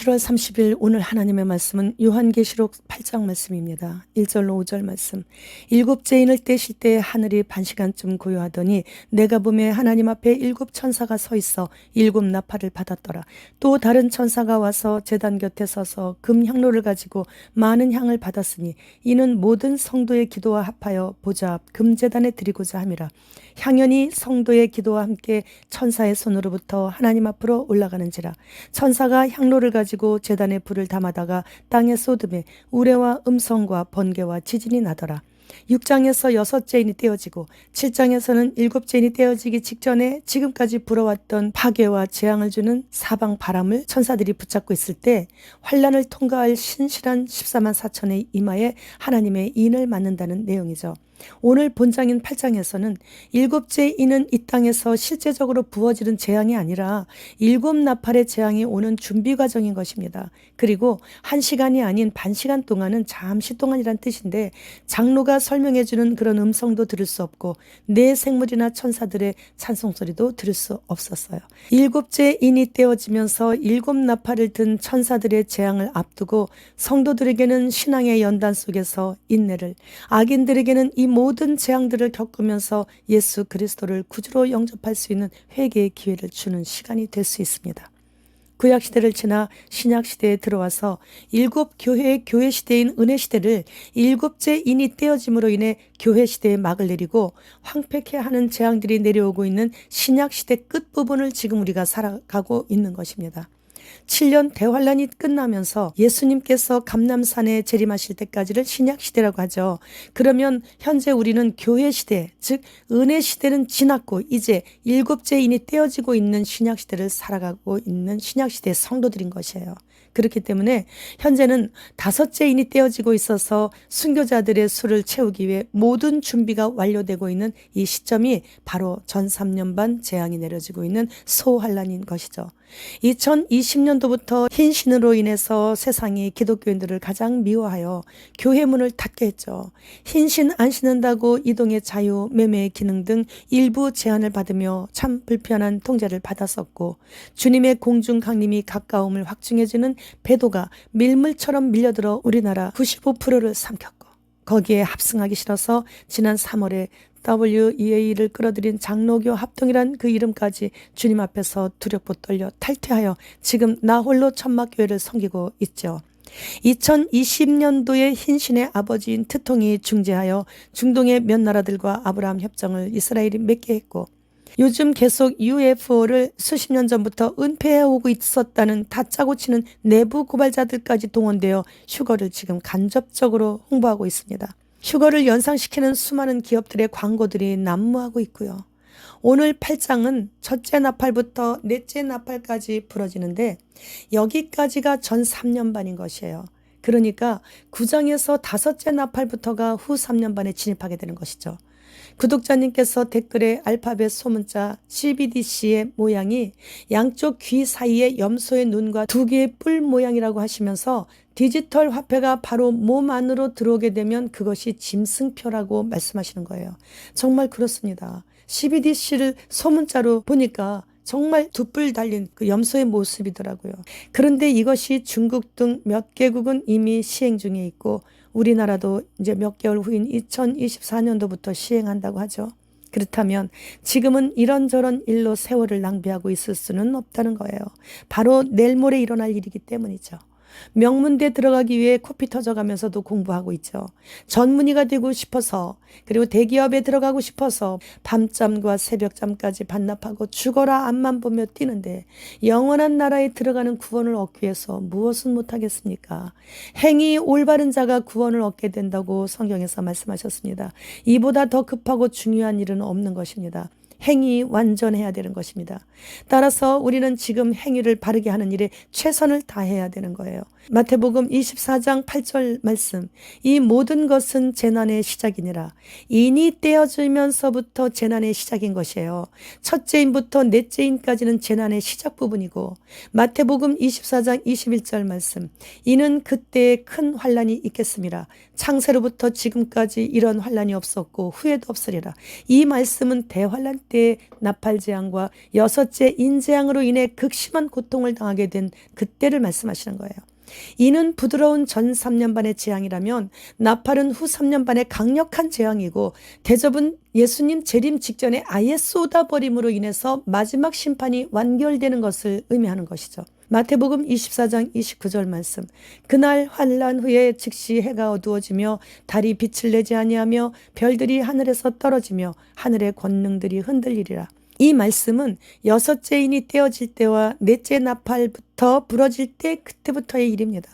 7월 30일 오늘 하나님의 말씀은 요한계시록 8장 말씀입니다. 1절로 5절 말씀. 일곱째 인을 떼실 때 하늘이 반시간쯤 고요하더니 내가 보매 하나님 앞에 일곱 천사가 서 있어 일곱 나팔을 받았더라. 또 다른 천사가 와서 제단 곁에 서서 금 향로를 가지고 많은 향을 받았으니 이는 모든 성도의 기도와 합하여 보좌 앞 금제단에 드리고자 함이라. 향연이 성도의 기도와 함께 천사의 손으로부터 하나님 앞으로 올라가는지라. 천사가 향로를 가지고 제단에 불을 담아다가 땅에 쏟음에 우레와 음성과 번개와 지진이 나더라. 6장에서 6째 인이 떼어지고 7장에서는 7째 인이 떼어지기 직전에 지금까지 불어왔던 파괴와 재앙을 주는 사방 바람을 천사들이 붙잡고 있을 때 환란을 통과할 신실한 14만 4천의 이마에 하나님의 인을 맞는다는 내용이죠. 오늘 본장인 8장에서는 7째 인은 이 땅에서 실제적으로 부어지는 재앙이 아니라 7나팔의 재앙이 오는 준비 과정인 것입니다. 그리고 1시간이 아닌 반시간 동안은 잠시 동안이란 뜻인데 장로가 설명해주는 그런 음성도 들을 수 없고 내 생물이나 천사들의 찬송소리도 들을 수 없었어요. 7째 인이 떼어지면서 7나팔을 든 천사들의 재앙을 앞두고 성도들에게는 신앙의 연단 속에서 인내를, 악인들에게는 이 모든 재앙들을 겪으면서 예수 그리스도를 구주로 영접할 수 있는 회개의 기회를 주는 시간이 될 수 있습니다. 구약시대를 지나 신약시대에 들어와서 일곱 교회의 교회시대인 은혜시대를 일곱째 인이 떼어짐으로 인해 교회시대에 막을 내리고 황폐케 하는 재앙들이 내려오고 있는 신약시대 끝부분을 지금 우리가 살아가고 있는 것입니다. 7년 대환란이 끝나면서 예수님께서 감람산에 재림하실 때까지를 신약시대라고 하죠. 그러면 현재 우리는 교회시대, 즉 은혜시대는 지났고 이제 7째 인이 떼어지고 있는 신약시대를 살아가고 있는 신약시대의 성도들인 것이에요. 그렇기 때문에 현재는 5째 인이 떼어지고 있어서 순교자들의 수를 채우기 위해 모든 준비가 완료되고 있는 이 시점이 바로 전 3년 반 재앙이 내려지고 있는 소환란인 것이죠. 2020년도부터 흰신으로 인해서 세상이 기독교인들을 가장 미워하여 교회 문을 닫게 했죠. 흰신 안 신는다고 이동의 자유, 매매의 기능 등 일부 제한을 받으며 참 불편한 통제를 받았었고 주님의 공중 강림이 가까움을 확증해주는 배도가 밀물처럼 밀려들어 우리나라 95%를 삼켰고 거기에 합승하기 싫어서 지난 3월에 WEA를 끌어들인 장로교 합동이란 그 이름까지 주님 앞에서 두렵고 떨려 탈퇴하여 지금 나 홀로 천막교회를 섬기고 있죠. 2020년도에 흰신의 아버지인 트통이 중재하여 중동의 몇 나라들과 아브라함 협정을 이스라엘이 맺게 했고 요즘 계속 UFO를 수십 년 전부터 은폐해오고 있었다는 다짜고 치는 내부 고발자들까지 동원되어 휴거를 지금 간접적으로 홍보하고 있습니다. 휴거를 연상시키는 수많은 기업들의 광고들이 난무하고 있고요. 오늘 8장은 첫째 나팔부터 넷째 나팔까지 부러지는데 여기까지가 전 3년 반인 것이에요. 그러니까 9장에서 5째 나팔부터가 후 3년 반에 진입하게 되는 것이죠. 구독자님께서 댓글에 알파벳 소문자 CBDC의 모양이 양쪽 귀 사이에 염소의 눈과 2개의 뿔 모양이라고 하시면서 디지털 화폐가 바로 몸 안으로 들어오게 되면 그것이 짐승표라고 말씀하시는 거예요. 정말 그렇습니다. CBDC를 소문자로 보니까 정말 두 뿔 달린 그 염소의 모습이더라고요. 그런데 이것이 중국 등 몇 개국은 이미 시행 중에 있고 우리나라도 이제 몇 개월 후인 2024년도부터 시행한다고 하죠. 그렇다면 지금은 이런저런 일로 세월을 낭비하고 있을 수는 없다는 거예요. 바로 내일 모레 일어날 일이기 때문이죠. 명문대 들어가기 위해 코피 터져가면서도 공부하고 있죠. 전문의가 되고 싶어서 그리고 대기업에 들어가고 싶어서 밤잠과 새벽잠까지 반납하고 죽어라 앞만 보며 뛰는데 영원한 나라에 들어가는 구원을 얻기 위해서 무엇은 못하겠습니까? 행위 올바른 자가 구원을 얻게 된다고 성경에서 말씀하셨습니다. 이보다 더 급하고 중요한 일은 없는 것입니다. 행위 완전해야 되는 것입니다. 따라서 우리는 지금 행위를 바르게 하는 일에 최선을 다해야 되는 거예요. 마태복음 24장 8절 말씀. 이 모든 것은 재난의 시작이니라. 인이 떼어지면서부터 재난의 시작인 것이에요. 첫째 인부터 넷째 인까지는 재난의 시작 부분이고 마태복음 24장 21절 말씀. 이는 그때에 큰 환란이 있겠습니다. 창세로부터 지금까지 이런 환란이 없었고 후에도 없으리라. 이 말씀은 대환란 때의 나팔재앙과 여섯째 인재앙으로 인해 극심한 고통을 당하게 된 그때를 말씀하시는 거예요. 이는 부드러운 전 3년 반의 재앙이라면 나팔은 후 3년 반의 강력한 재앙이고, 대접은 예수님 재림 직전에 아예 쏟아버림으로 인해서 마지막 심판이 완결되는 것을 의미하는 것이죠. 마태복음 24장 29절 말씀. 그날 환란 후에 즉시 해가 어두워지며 달이 빛을 내지 아니하며 별들이 하늘에서 떨어지며 하늘의 권능들이 흔들리리라. 이 말씀은 여섯째 인이 떼어질 때와 넷째 나팔부터 부러질 때, 그때부터의 일입니다.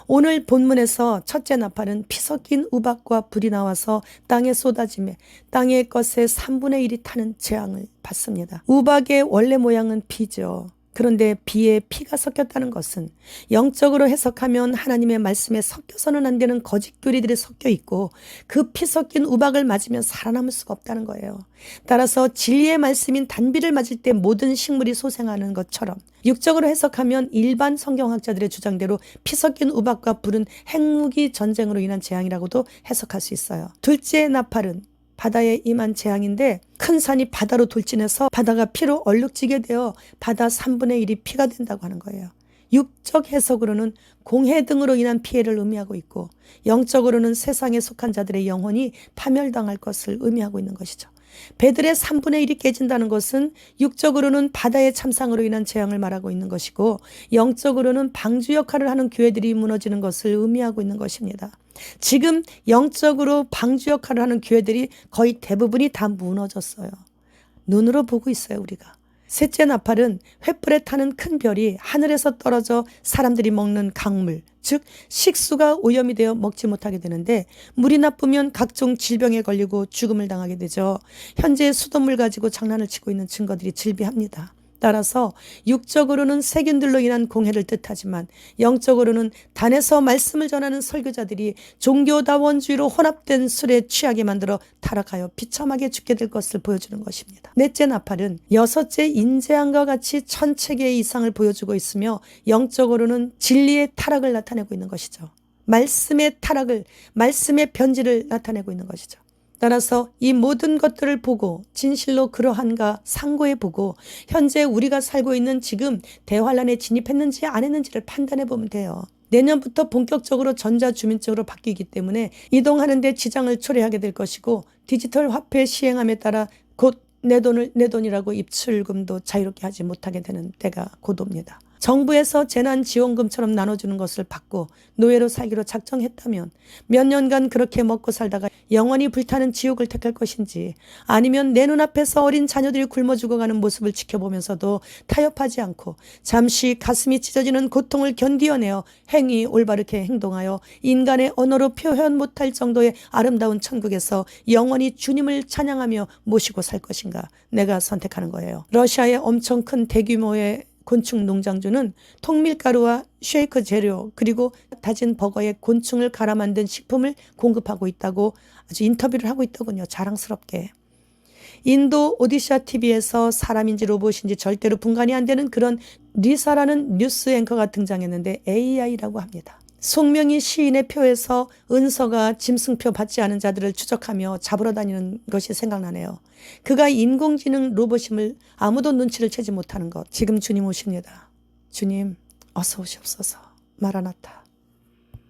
오늘 본문에서 첫째 나팔은 피 섞인 우박과 불이 나와서 땅에 쏟아지며 땅의 것의 3분의 1이 타는 재앙을 받습니다. 우박의 원래 모양은 피죠. 그런데 비에 피가 섞였다는 것은 영적으로 해석하면 하나님의 말씀에 섞여서는 안 되는 거짓 교리들이 섞여 있고, 그 피 섞인 우박을 맞으면 살아남을 수가 없다는 거예요. 따라서 진리의 말씀인 단비를 맞을 때 모든 식물이 소생하는 것처럼, 육적으로 해석하면 일반 성경학자들의 주장대로 피 섞인 우박과 불은 핵무기 전쟁으로 인한 재앙이라고도 해석할 수 있어요. 둘째 나팔은 바다에 임한 재앙인데, 큰 산이 바다로 돌진해서 바다가 피로 얼룩지게 되어 바다 3분의 1이 피가 된다고 하는 거예요. 육적 해석으로는 공해 등으로 인한 피해를 의미하고 있고, 영적으로는 세상에 속한 자들의 영혼이 파멸당할 것을 의미하고 있는 것이죠. 배들의 3분의 1이 깨진다는 것은 육적으로는 바다의 참상으로 인한 재앙을 말하고 있는 것이고, 영적으로는 방주 역할을 하는 교회들이 무너지는 것을 의미하고 있는 것입니다. 지금 영적으로 방주 역할을 하는 교회들이 거의 대부분이 다 무너졌어요. 눈으로 보고 있어요, 우리가. 셋째 나팔은 횃불에 타는 큰 별이 하늘에서 떨어져 사람들이 먹는 강물, 즉 식수가 오염이 되어 먹지 못하게 되는데, 물이 나쁘면 각종 질병에 걸리고 죽음을 당하게 되죠. 현재 수돗물 가지고 장난을 치고 있는 증거들이 질비합니다. 따라서 육적으로는 세균들로 인한 공해를 뜻하지만, 영적으로는 단에서 말씀을 전하는 설교자들이 종교다원주의로 혼합된 술에 취하게 만들어 타락하여 비참하게 죽게 될 것을 보여주는 것입니다. 넷째 나팔은 여섯째 인재앙과 같이 1000체계의 이상을 보여주고 있으며, 영적으로는 진리의 타락을 나타내고 있는 것이죠. 말씀의 타락을, 말씀의 변질을 나타내고 있는 것이죠. 따라서 이 모든 것들을 보고 진실로 그러한가 상고해 보고, 현재 우리가 살고 있는 지금 대환란에 진입했는지 안 했는지를 판단해 보면 돼요. 내년부터 본격적으로 전자주민증으로 바뀌기 때문에 이동하는 데 지장을 초래하게 될 것이고, 디지털 화폐 시행함에 따라 곧 내 돈을 내 돈이라고 입출금도 자유롭게 하지 못하게 되는 때가 곧 옵니다. 정부에서 재난지원금처럼 나눠주는 것을 받고 노예로 살기로 작정했다면 몇 년간 그렇게 먹고 살다가 영원히 불타는 지옥을 택할 것인지, 아니면 내 눈앞에서 어린 자녀들이 굶어 죽어가는 모습을 지켜보면서도 타협하지 않고 잠시 가슴이 찢어지는 고통을 견디어내어 행위 올바르게 행동하여 인간의 언어로 표현 못할 정도의 아름다운 천국에서 영원히 주님을 찬양하며 모시고 살 것인가, 내가 선택하는 거예요. 러시아의 엄청 큰 대규모의 곤충 농장주는 통밀가루와 쉐이크 재료, 그리고 다진 버거에 곤충을 갈아 만든 식품을 공급하고 있다고 아주 인터뷰를 하고 있더군요. 자랑스럽게. 인도 오디샤 TV에서 사람인지 로봇인지 절대로 분간이 안 되는 그런 리사라는 뉴스 앵커가 등장했는데 AI라고 합니다. 송명희 시인의 표에서 은서가 짐승표 받지 않은 자들을 추적하며 잡으러 다니는 것이 생각나네요. 그가 인공지능 로봇임을 아무도 눈치를 채지 못하는 것. 지금 주님 오십니다. 주님 어서 오시옵소서. 마라나타.